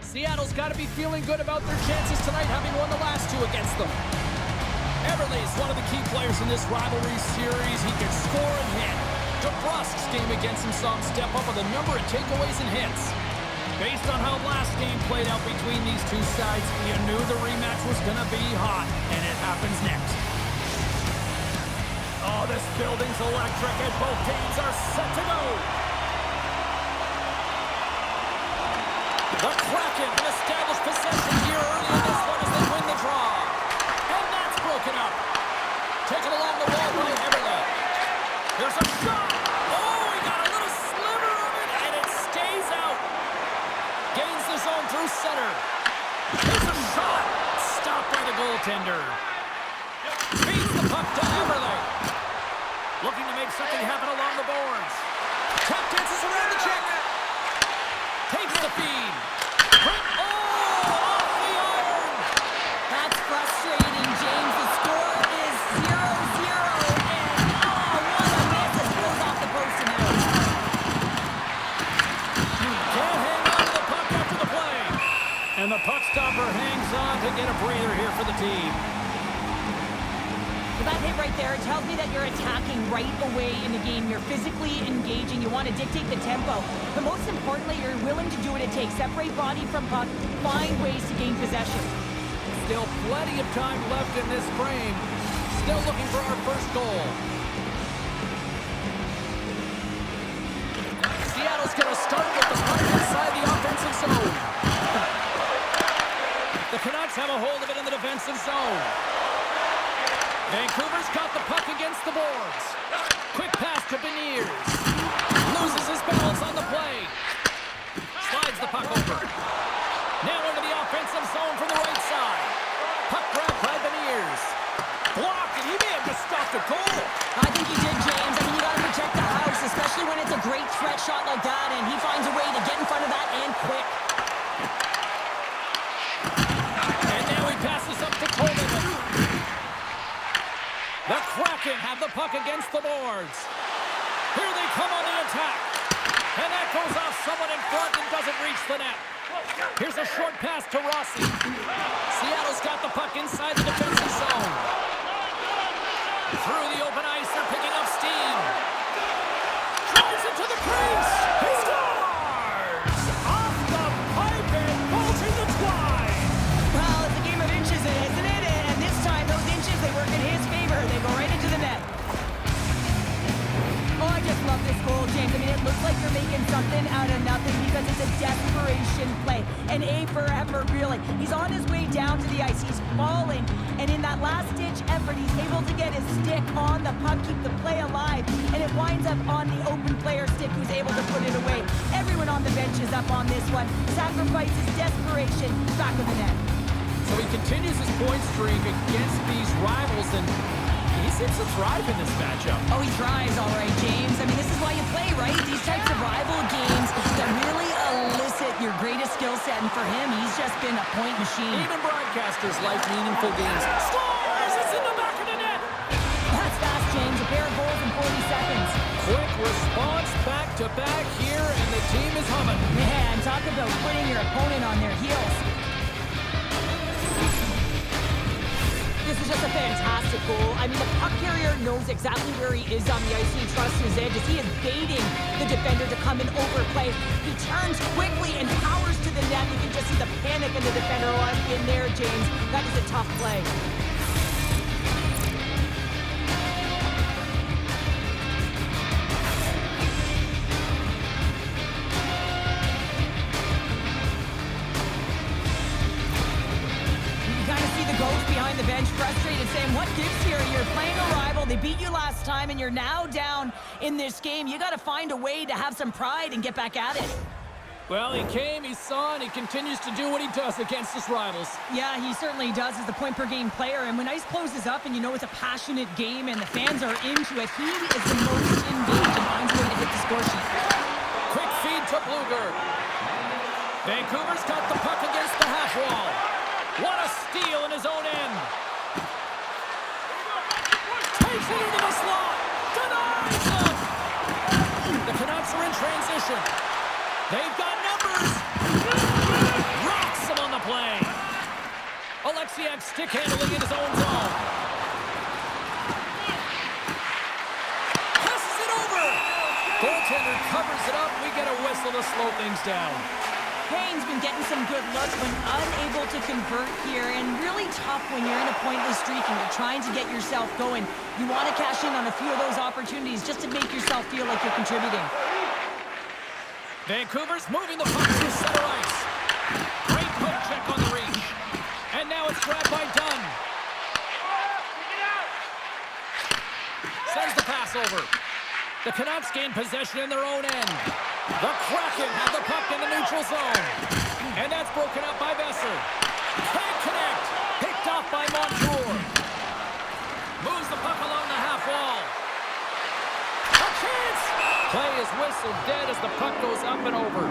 Seattle's got to be feeling good about their chances tonight, having won the last two against them. Everly is one of the key players in this rivalry series. He can score and hit. DeBrusk's game against him saw him step up with a number of takeaways and hits. Based on how last game played out between these two sides, you knew the rematch was going to be hot, and it happens next. Oh, this building's electric, and both teams are set to go. The Kraken have established possession here early in this one as they win the draw. And that's broken up. Taken along the wall by Everly. Here's a shot. Oh, he got a little sliver of it, and it stays out. Gains the zone through center. Here's a shot. Stopped by the goaltender. Feeds the puck to Everly. Looking to make something happen along the boards. Tap dances around the check. Takes the feed. Oh, off the iron. That's frustrating, James. The score is 0-0. And, oh, what a miss. It goes off the post and out. Can't hang on to the puck after the play. And the puck stopper hangs on to get a breather here for the team. With that hit right there, it tells me that you're attacking right away in the game. You're physically engaging. You want to dictate the tempo. But most importantly, you're willing to do what it takes. Separate body from puck. Find ways to gain possession. Still plenty of time left in this frame. Still looking for our first goal. Seattle's going to start with the puck inside the offensive zone. The Canucks have a hold of it in the defensive zone. Vancouver's got the puck against the boards. Quick pass to Beniers. Loses his balance on the play. Slides the puck over. Now into the offensive zone from the right side. Puck grabbed by Beniers. Blocked, and he may have just stopped a goal. I think he did, James. I mean, you got to protect the house, especially when it's a great threat shot like that, and he finds a way to get in front of that and quick. And now he passes up to Coleman. The Kraken have the puck against the boards. Here they come on the attack. And that goes off someone in front and doesn't reach the net. Here's a short pass to Rossi. Seattle's got the puck inside the defensive zone. Through the open ice, they're picking up steam. Drives into the crease. He scores! Off the pipe and bolting the twine. Well, it's a game of inches, isn't it? And this time, those inches, they work in his favor. They go right into the net. Oh, I just love this goal, James. I mean, it looks like you're making something out of nothing because it's a desperation play. An A for effort, really. He's on his way down to the ice. He's falling. And in that last-ditch effort, he's able to get his stick on the puck, keep the play alive. And it winds up on the open player stick who's able to put it away. Everyone on the bench is up on this one. Sacrifices, desperation, back of the net. So he continues his point streak against these rivals, and he seems to thrive in this matchup. Oh, he tries, all right, James. I mean, this is why you play, right? These types of rival games that really elicit your greatest skill set, and for him, he's just been a point machine. Even broadcasters like meaningful games. Scores! It's in the back of the net! That's fast, James. A pair of goals in 40 seconds. Quick response back-to-back here, and the team is humming. Man, talk about putting your opponent on their heels. This is just a fantastic goal. I mean, the puck carrier knows exactly where he is on the ice. He trusts his edge as he is baiting the defender to come and overplay. He turns quickly and powers to the net. You can just see the panic in the defender. Oh, I've been there, James. That is a tough play. The bench frustrated, saying, what gives here? You're playing a rival. They beat you last time, and you're now down in this game. You got to find a way to have some pride and get back at it. Well, he came, he saw, and he continues to do what he does against his rivals. Yeah, he certainly does as the point-per-game player. And when ice closes up and you know it's a passionate game and the fans are into it, he is the most engaged and finds a way to hit the score sheet. Quick feed to Bluger. Vancouver's got the puck against the half wall. What a steal in his own end. Takes it into the slot. Denies them. The Canucks are in transition. They've got numbers. Rock Stick handling in his own zone. Passes it over. Goaltender covers it up. We get a whistle to slow things down. Kane's been getting some good looks, but unable to convert here, and really tough when you're in a pointless streak and you're trying to get yourself going. You want to cash in on a few of those opportunities just to make yourself feel like you're contributing. Vancouver's moving the puck to center ice. Great poke check on the reach. And now it's grabbed by Dunn. Sends the pass over. The Canucks gain possession in their own end. The Kraken have the puck in the neutral zone. And that's broken up by Besser. Can't connect. Picked off by Montour. Moves the puck along the half wall. A chance! Play is whistled dead as the puck goes up and over.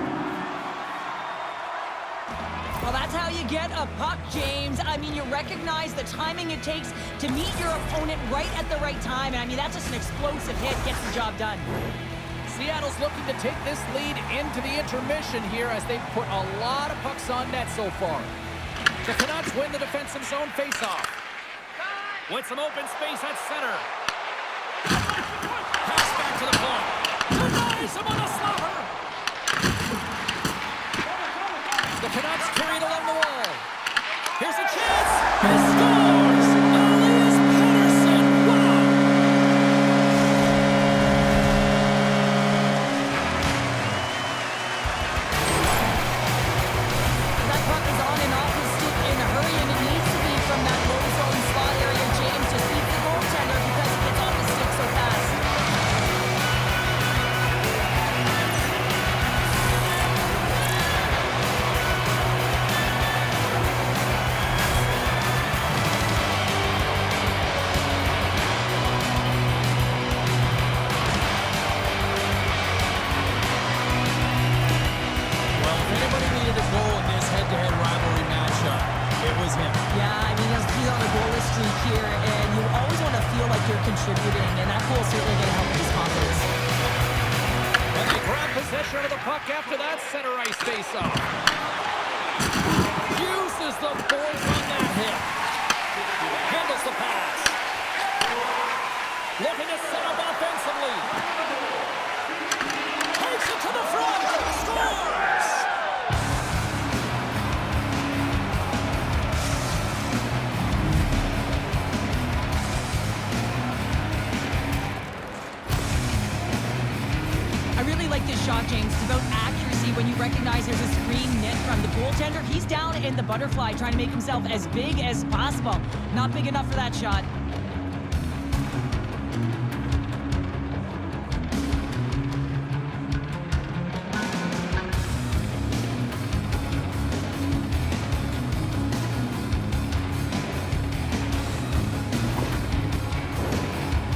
Well, that's how you get a puck, James. I mean, you recognize the timing it takes to meet your opponent right at the right time. And I mean, that's just an explosive hit. Gets the job done. Seattle's looking to take this lead into the intermission here as they've put a lot of pucks on net so far. The Canucks win the defensive zone faceoff. With some open space at center. Pass back to the point. Denies him on a slobber. The Canucks carry it along the wall. Here's a chance. He scores! Elias Pettersson. Wow! That puck is on and off his stick in a hurry, and it needs to be from that low zone slot area. James just beats the goaltender because he gets off his stick so fast. Well, if anybody needed a goal in this head-to-head rivalry matchup, it was him. Yeah, I mean, he's on a goalless streak here, and you always want to feel like you're contributing, and that goal certainly going to help with his confidence. And they grab possession of the puck after that center ice face-off. Uses the force on that hit. Handles the pass. Looking to set up offensively. Takes it to the front. Scores! I really like this shot, James. It's about accuracy when you recognize there's a screen net from the goaltender. He's down in the butterfly trying to make himself as big as possible. Not big enough for that shot.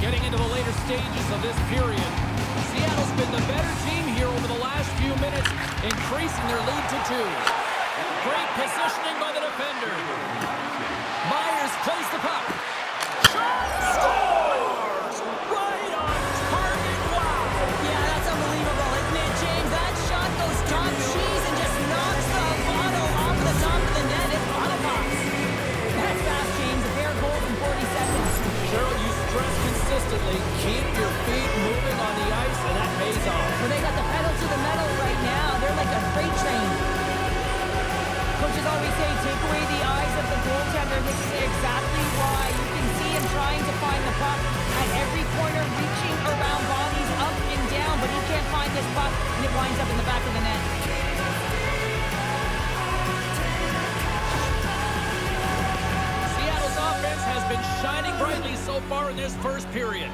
Getting into the later stages of this period, Seattle's been the better team here over the last few minutes, increasing their lead to 2. Great positioning by the defender. Myers plays the puck. Shot! Scores! Right on target. Wow! Yeah, that's unbelievable, isn't it, James? That shot goes top cheese and just knocks the bottle off the top of the net. It's on a box. That's fast, James. A fair goal in 40 seconds. Cheryl, you stress consistently, keep your feet moving on the ice, and that pays off. Well, they got the pedal to the metal right now. They're like a freight train. Coaches always say, take away the eyes of the goaltender. This is exactly why. You can see him trying to find the puck at every corner, reaching around bodies up and down, but he can't find this puck, and it winds up in the back of the net. Seattle's offense has been shining brightly so far in this first period.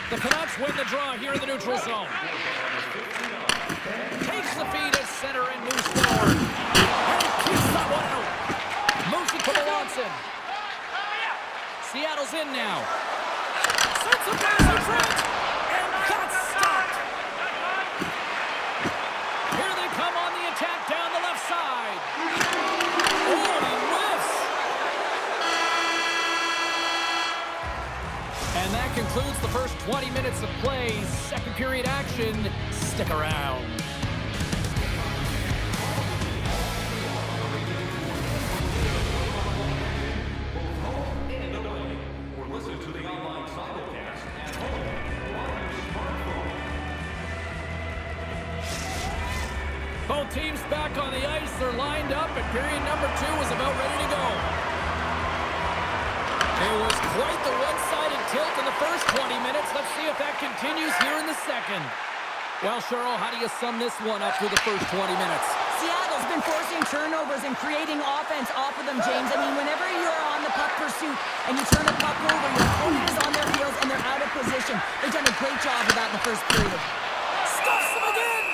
The Canucks win the draw here in the neutral zone. Takes the feed at center and moves forward. And he keeps that one out. Moves it to Melanson. Seattle's in now. Sends it back to Trent. And that's stopped. Here they come on the attack down the left side. Oh, he whiffs. And that concludes the first 20 minutes of play. Second period action. Stick around. back on the ice. They're lined up, and period number 2 is about ready to go. It was quite the one-sided tilt in the first 20 minutes. Let's see if that continues here in the second. Well, Cheryl, how do you sum this one up through the first 20 minutes? Seattle's been forcing turnovers and creating offense off of them, James. I mean, whenever you're on the puck pursuit and you turn the puck over, your opponent is on their heels and they're out of position. They've done a great job of that in the first period. Stuffs them again!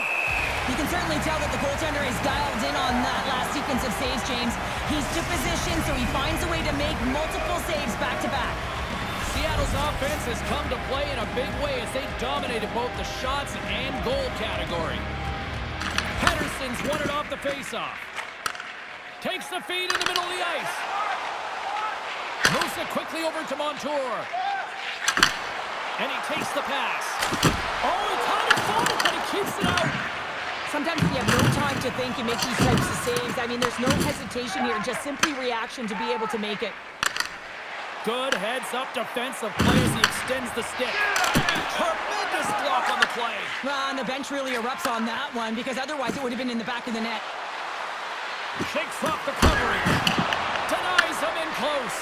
You can certainly tell that the goaltender is dialed in on that last sequence of saves, James. He's to position, so he finds a way to make multiple saves back-to-back. Seattle's offense has come to play in a big way as they dominated both the shots and goal category. Pettersson's won it off the faceoff. Takes the feed in the middle of the ice. Moves it quickly over to Montour. And he takes the pass. Oh, he kind of fumbled, but he keeps it out. Sometimes when you have no time to think, you make these types of saves. I mean, there's no hesitation here, just simply reaction to be able to make it. Good heads-up defensive play as he extends the stick. Tremendous block on the play. Well, and the bench really erupts on that one because otherwise it would have been in the back of the net. Shakes off the coverage. Denies him in close.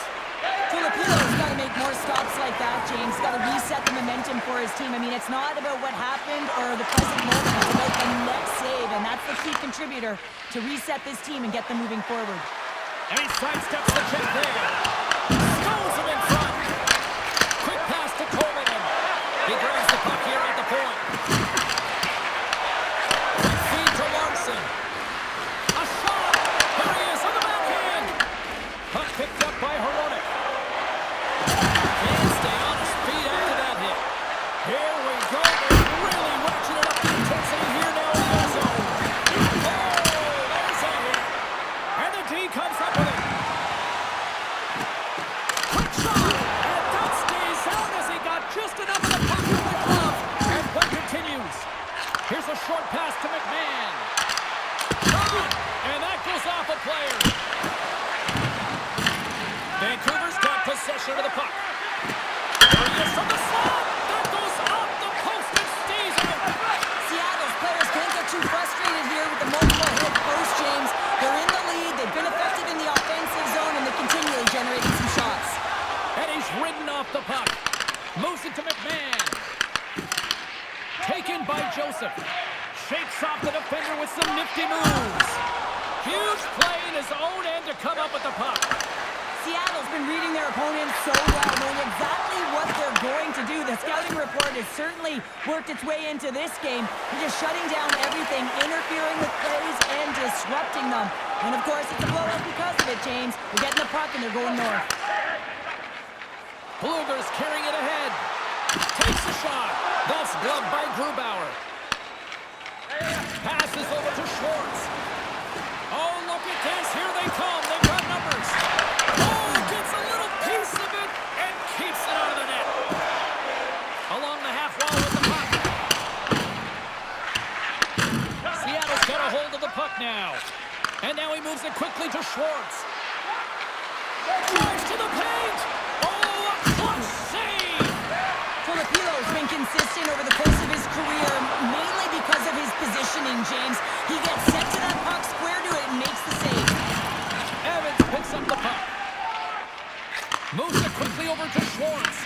Filipino's got to make more stops like that, James. Got to reset the momentum for his team. I mean, it's not about what happened or the present moment. It's about the next save, and that's the key contributor to reset this team and get them moving forward. And he sidesteps the check there. Stones him in front. Quick pass to Coleman. He grabs the puck here at the point. Feed to Larson. A shot. There he is on the backhand. Puck picked up by Heronic. Can't stay on his feet after that hit. Here we go. They're really ratcheting up the intensity here now in the zone. Oh, there's a hit. And the D comes up with it. Quick shot. And that stays out as he got just enough of the puck with the glove. And play continues. Here's a short pass to McMahon. Shot. And that goes off a player. Vancouver's got possession of the puck. There he is from the slot. That goes off the post and stays out. Seattle's players can't get too frustrated here with the multiple hit post, James. They're in the lead. They've been effective in the offensive zone, and they're continually generating some shots. And he's ridden off the puck. Moves it to McMahon. Taken by Joseph. Shakes off the defender with some nifty moves. Huge play in his own end to come up with the puck. Seattle's been reading their opponents so well, knowing exactly what they're going to do. The scouting report has certainly worked its way into this game. They're just shutting down everything, interfering with plays, and disrupting them. And of course, it's a blowout because of it, James. They're getting the puck and they're going north. Blueger's carrying it ahead. Takes the shot. That's gloved by Grubauer. Passes over to Schwartz. Oh, look at this. Here they come. They've got numbers. Oh, gets a little piece of it and keeps it out of the net. Along the half wall with the puck. Seattle's got a hold of the puck now. And now he moves it quickly to Schwartz. Drives to the paint. Oh, a clutch save. Filipino's been consistent over the course of his career, mainly because of his positioning, James. He gets set to that puck, square to it, and makes the save. Evans picks up the puck. Moves it quickly over to Schwartz.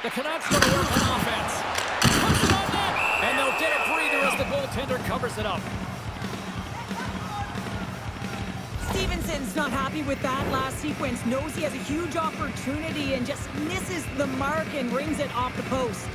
The Canucks going to work on offense. Puts it on net. And they'll get a breather as the goaltender covers it up. Stevenson's not happy with that last sequence. Knows he has a huge opportunity and just misses the mark and brings it off the post.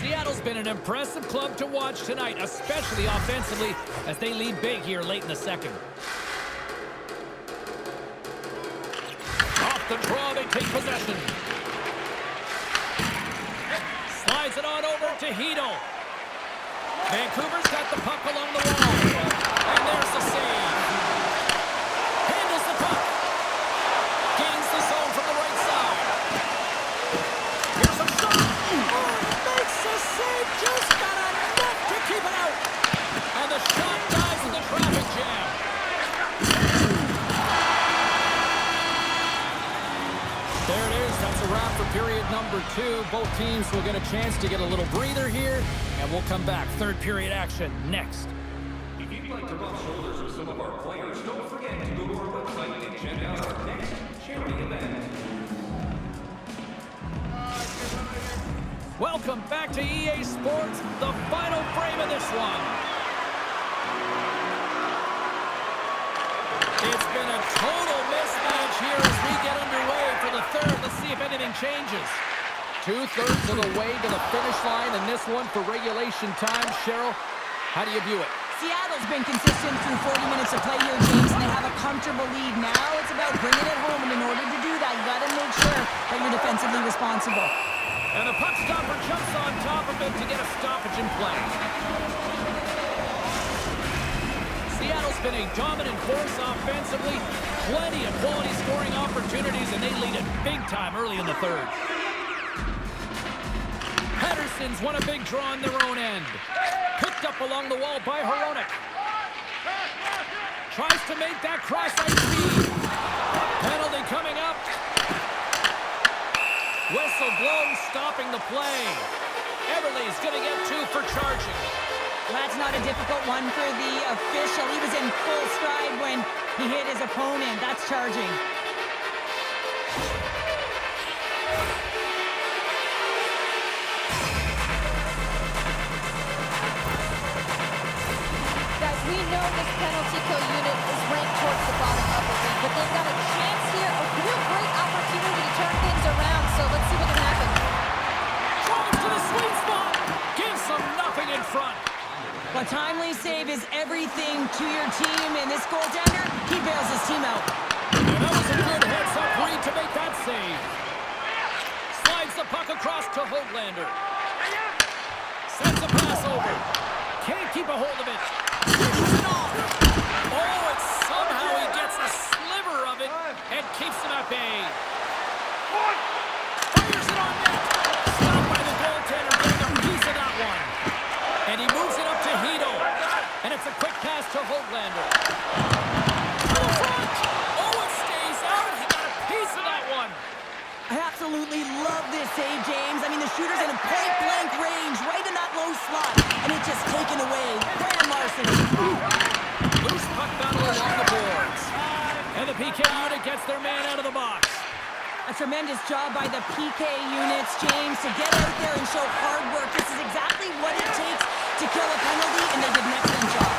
Seattle's been an impressive club to watch tonight, especially offensively, as they lead big here late in the second. Off the draw, they take possession. Slides it on over to Hito. Vancouver's got the puck along the wall. And there's the save. Handles the puck. Gains the zone from the right side. Here's a shot. Oh, makes the save. Just got enough to keep it out. And the shot dies in the traffic jam. There it is. That's a wrap for period number 2. Both teams will get a chance to get a little breather here, and we'll come back. Third period action next. If you'd like to rub shoulders with some of our players, don't forget to go to our website and check out our next charity event. Welcome back to EA Sports, the final frame of this one. It's been a total mismatch here as we get underway for the third. Let's see if anything changes. 2/3 of the way to the finish line, and this one for regulation time. Cheryl, how do you view it? Seattle's been consistent through 40 minutes of play here, James, and they have a comfortable lead. Now it's about bringing it home, and in order to do that, you got to make sure that you're defensively responsible. And the puck stopper jumps on top of it to get a stoppage in play. Seattle's been a dominant force offensively. Plenty of quality scoring opportunities, and they lead it big time early in the third. Patterson's won a big draw on their own end. Picked up along the wall by Hronek. Tries to make that cross-ice feed. Penalty coming up. Whistle blown, stopping the play. Everly's going to get 2 for charging. That's not a difficult one for the official. He was in full stride when he hit his opponent. That's charging. Guys, we know this penalty kill unit is ranked towards the bottom of the league, but they've got a chance here, a real great opportunity to turn things around, so let's see what can happen. Drives to the sweet spot. Gives them nothing in front. A timely save is everything to your team, and this goaltender, he bails his team out. And that was a good heads-up read to make that save. Slides the puck across to Höglander. Sends a pass over. Can't keep a hold of it. Pushes it off. Oh, and somehow he gets a sliver of it and keeps him at bay. Fires it on net. Stopped by the goaltender, getting a piece of that one. And he moves it up to Hito. And it's a quick pass to Höglander. To the front. Oh, it stays out. He got a piece of that one. I absolutely love this save, James. I mean, the shooter's in a point-blank range, right in that low slot, and it's just taken away. Grand larceny. Loose puck battle along the boards. And the PK unit gets their man out of the box. A tremendous job by the PK units, James, to get out there and show hard work. This is exactly what it takes to kill a penalty, and they did an excellent job.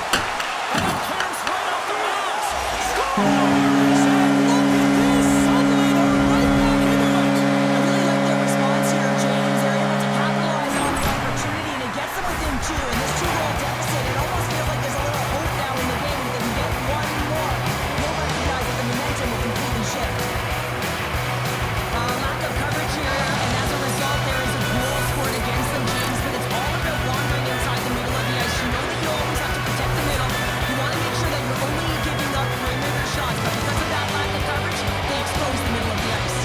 And it clears right off the box. Scores! And look at this. Suddenly they're right back into it. I really like their response here, James. They're able to capitalize on the opportunity, and it gets them within 2. In this 2-goal deficit, it almost feels like there's a little hope now in the game. If they can get one more, you'll recognize that the momentum will completely shift. Lack of coverage here, and as a result, there is a goal scored against them, James, but it's all about wandering inside the middle of the ice. You know that you always have to protect the middle. You want to make sure that you're only giving up perimeter shots, but because of that lack of coverage, they expose the middle of the ice.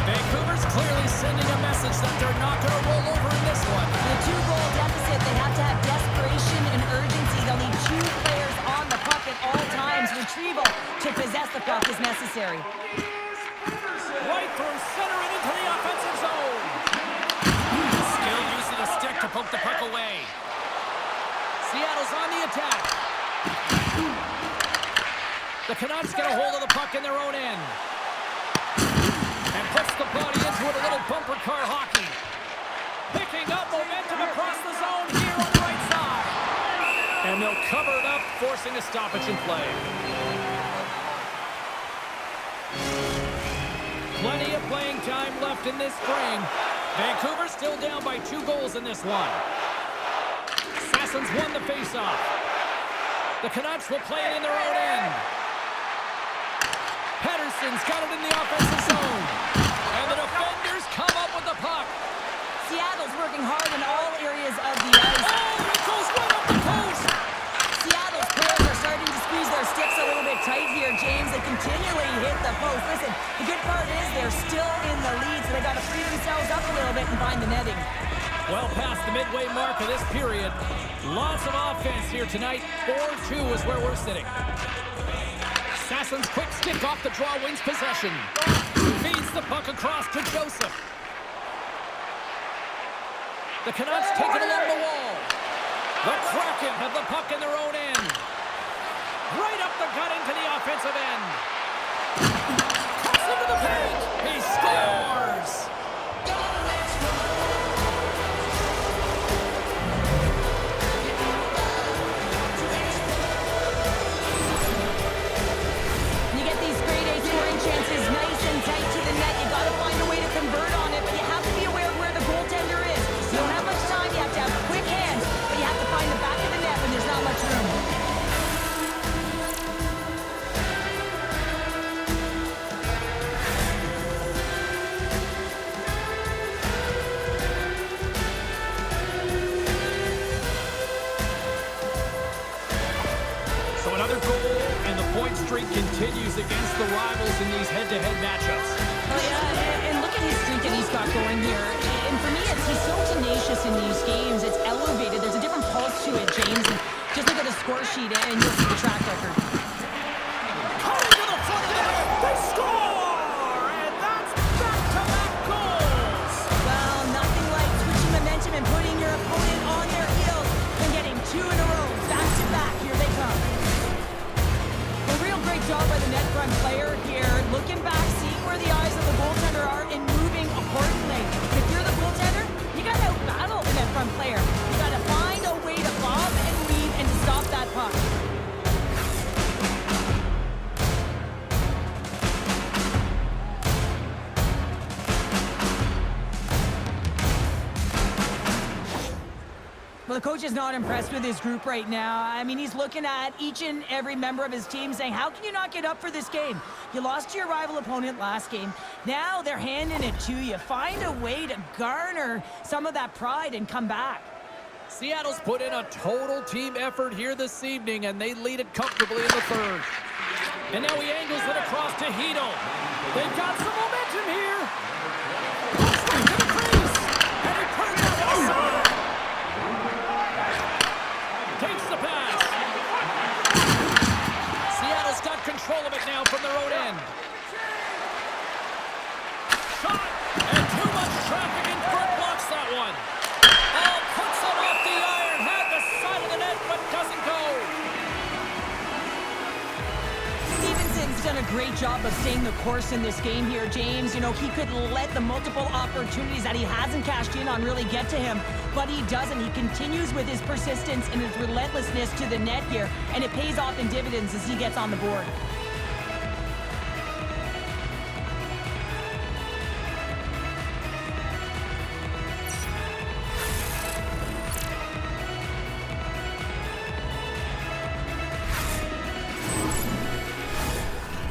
Vancouver's clearly sending a message that they're not going to roll over in this one. In a 2-goal deficit, they have to have desperation and urgency. They'll need 2 players on the puck at all times. Retrieval to possess the puck is necessary. Right from center and into the offensive zone. Skill using a stick to poke the puck away. Seattle's on the attack. The Canucks get a hold of the puck in their own end. And puts the body into it, a little bumper car hockey. Picking up momentum across the zone here on the right side. And they'll cover it up, forcing a stoppage in play. Plenty of playing time left in this frame. Vancouver still down by 2 goals in this one. Sasson's won the faceoff. The Canucks will play it in their own end. Patterson's got it in the offensive zone. And the defenders come up with the puck. Seattle's working hard in all areas of the ice. Oh, it goes right up the post. Seattle's players are starting to squeeze their sticks a little bit tight here, James. They continually hit the post. Listen, the good part is they're still in the lead, so they got to free themselves up a little bit and find the netting. Well past the midway mark of this period. Lots of offense here tonight. 4-2 is where we're sitting. Sassen's quick stick off the draw wins possession. Feeds the puck across to Joseph. The Canucks take it along the wall. The Kraken have the puck in their own end. Right up the gut into the offensive end. Cuts into the paint. He scores. You get these grade A scoring chances nice and tight to the net. You got to find a way to convert on it, but you have to be aware of where the goaltender is. You don't have much time. You have to have quick hands, but you have to find the back of the net when there's not much room. So another goal, and the point streak continues against the rivals in these head-to-head matchups. Oh yeah, and look at his streak that he's got going here. And for me, he's so tenacious in these games. It's elevated. There's a different pulse to it, James. And just look at the score sheet, and you'll see the track record. Coming to the front of the net, they score! And that's back-to-back goals! Well, nothing like switching momentum and putting your opponent on their heels and getting two in a row, back-to-back. Here they come. A real great job by the net front player here. Looking back, seeing where the eyes of the goaltender are, and moving accordingly. If you're the goaltender, you got to battle the net front player. You got to find a way to bob and weave and to stop that puck. Well, the coach is not impressed with his group right now. I mean, he's looking at each and every member of his team saying, how can you not get up for this game? You lost to your rival opponent last game. Now they're handing it to you. Find a way to garner some of that pride and come back. Seattle's put in a total team effort here this evening, and they lead it comfortably in the third. And now he angles it across to Hito. They've got some momentum here. Right to the crease. And he put it out outside. Takes the pass. Seattle's got control of it now from their own end. Shot. And too much traffic in front blocks that one. Oh, puts it off the iron. Had the side of the net, but doesn't go. Stevenson's done a great job of staying the course in this game here, James. You know, he could let the multiple opportunities that he hasn't cashed in on really get to him, but he doesn't. He continues with his persistence and his relentlessness to the net here, and it pays off in dividends as he gets on the board.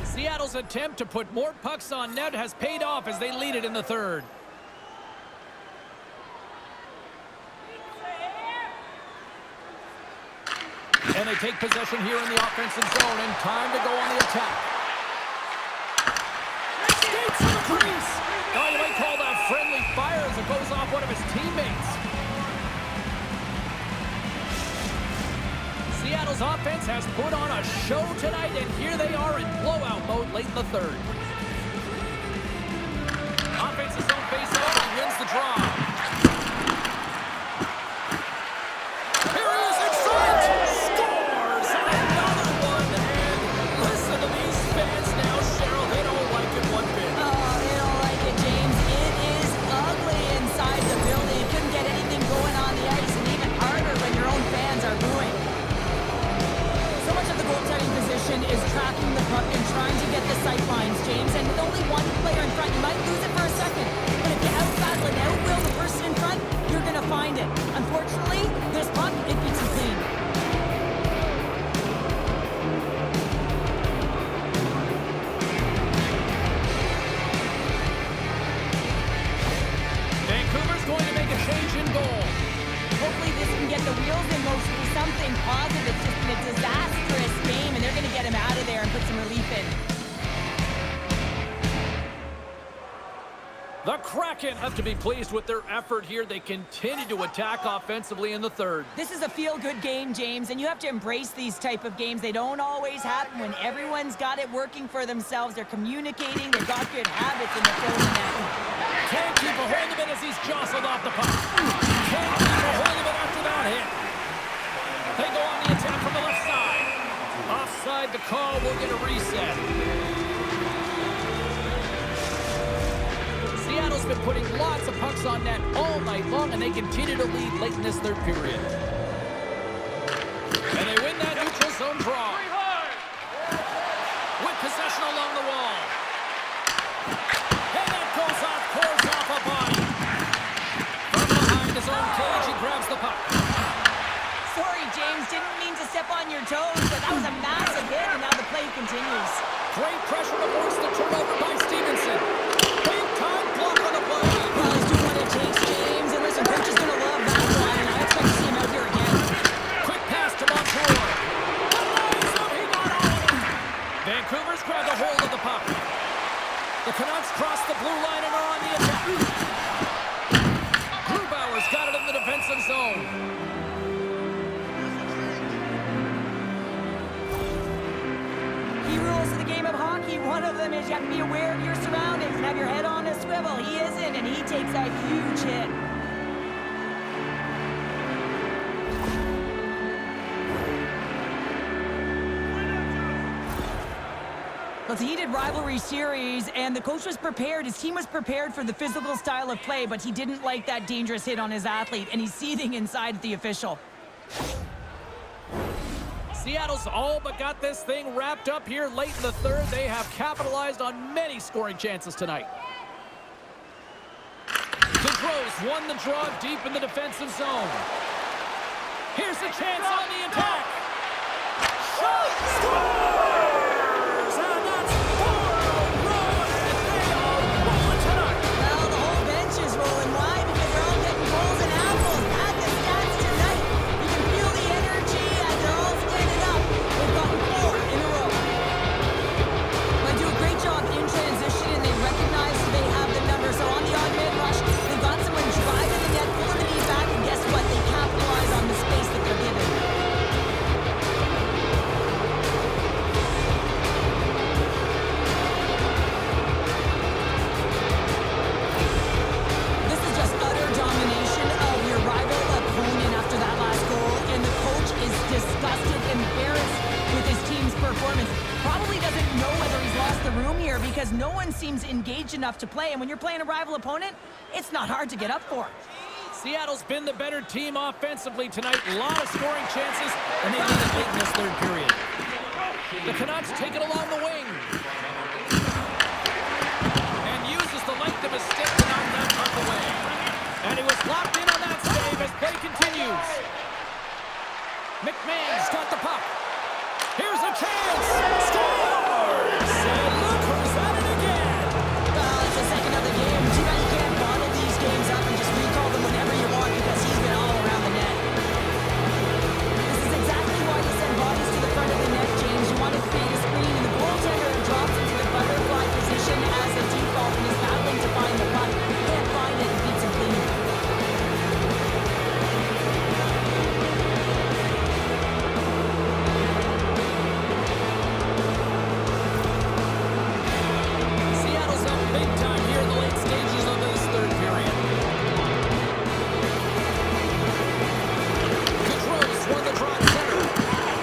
Seattle's attempt to put more pucks on net has paid off as they lead it in the third. And they take possession here in the offensive zone, and time to go on the attack. Skates in the crease. Oh, you might call that friendly fire as it goes off one of his teammates. Seattle's offense has put on a show tonight, and here they are in blowout mode late in the third. Offensive zone face-off and wins the draw. Here he is in front! Scores! Another one! And listen to these fans now, Cheryl. They don't like it one bit. Oh, they don't like it, James. It is ugly inside the building. You couldn't get anything going on the ice, and even harder when your own fans are booing. So much of the goaltending position is tracking the puck and trying to get the sight lines, James. And with only one player in front, you might lose it for a second. But if you out-battle and out-will the The Kraken have to be pleased with their effort here. They continue to attack offensively in the third. This is a feel-good game, James, and you have to embrace these type of games. They don't always happen when everyone's got it working for themselves. They're communicating. They've got good habits in the filling net. Can't keep a hold of it as he's jostled off the puck. Can't keep a hold of it after that hit. They go on the attack from the left side. Offside the call. We'll get a reset. Seattle's been putting lots of pucks on net all night long, and they continue to lead late in this third period. And they win that neutral zone draw. With possession along the wall. And that goes off, pours off a body. From behind his own cage, he grabs the puck. Sorry, James, didn't mean to step on your toes, but that was a massive hit, and now the play continues. Great pressure to force the turnover by Stevenson. Big time block on the play. Well, he's doing what it takes, James, and listen, coach is going to love that one, and I expect to see him out here again. Quick pass to Montour. He got all of it. Vancouver's grabbed a hold of the puck. The Canucks cross the blue line and are on the attack. Grubauer's got it in the defensive zone. Key rules of the game of hockey, one of them is you have to be aware of your surroundings and have your head on a swivel. He isn't, and he takes a huge hit. It's a heated rivalry series, and the coach was prepared. His team was prepared for the physical style of play, but he didn't like that dangerous hit on his athlete, and he's seething inside the official. Seattle's all but got this thing wrapped up here late in the third. They have capitalized on many scoring chances tonight. DeGros won the draw deep in the defensive zone. Here's a chance on the attack. Shot! Scores! And that's 4-1, and they are rolling tonight. Well, the whole bench is rolling. Why? Because they're all getting goals and apples. At the stats tonight, you can feel the energy as they're all standing up. They've gotten 4 in a row. They do a great job in transition, and they recognize they have the number. So on the odd man rush, they've got someone driving the net, pulling the knee back, and guess what? They capitalize on the space that they're given. This is just utter domination of your rival opponent after that last goal, and the coach is disgusted, embarrassed with his team's performance. Probably doesn't know whether he's lost the room here because no one seems engaged enough to play, and when you're playing a rival opponent, it's not hard to get up for. Seattle's been the better team offensively tonight. A lot of scoring chances, and they lead it late in this third period. The Canucks take it along the wing. And uses the length of his stick to knock that puck away. And he was locked in on that save as play continues. McMahon's got the puck. Here's a chance. Scores! And look who's at it again. Well, it's the second of the game. You can't bottle these games up and just recall them whenever you want because he's been all around the net. This is exactly why you send bodies to the front of the net, James. You want to create a screen, and the goaltender drops into the butterfly position as a default and is battling to find the puck. Can't find it and beats him clean. Seattle's up big time here in the late stages of this third period. DeGros won the draw at center.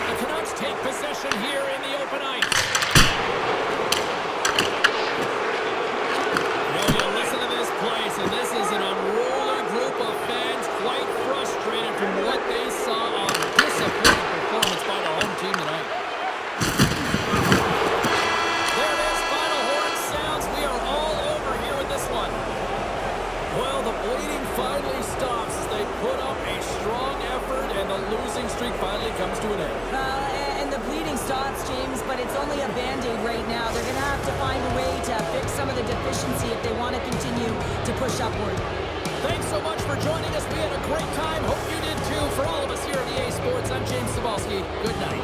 The Canucks take possession here in the open ice. You listen to this place, and this is an unruly group of fans quite frustrated from what they saw on disappointing performance by the home team tonight. There it is, final horn sounds. We are all over here with this one. Well, the bleeding finally stops as they put up a strong effort, and the losing streak finally comes to an end. And the bleeding stops, James, but it's only a Band-Aid right now. They're going to have to find a way to fix some of the deficiency if they want to continue to push upward. Thanks so much for joining us. We had a great time. Hope you did too. For all of us here at EA Sports, I'm James Cebulski. Good night.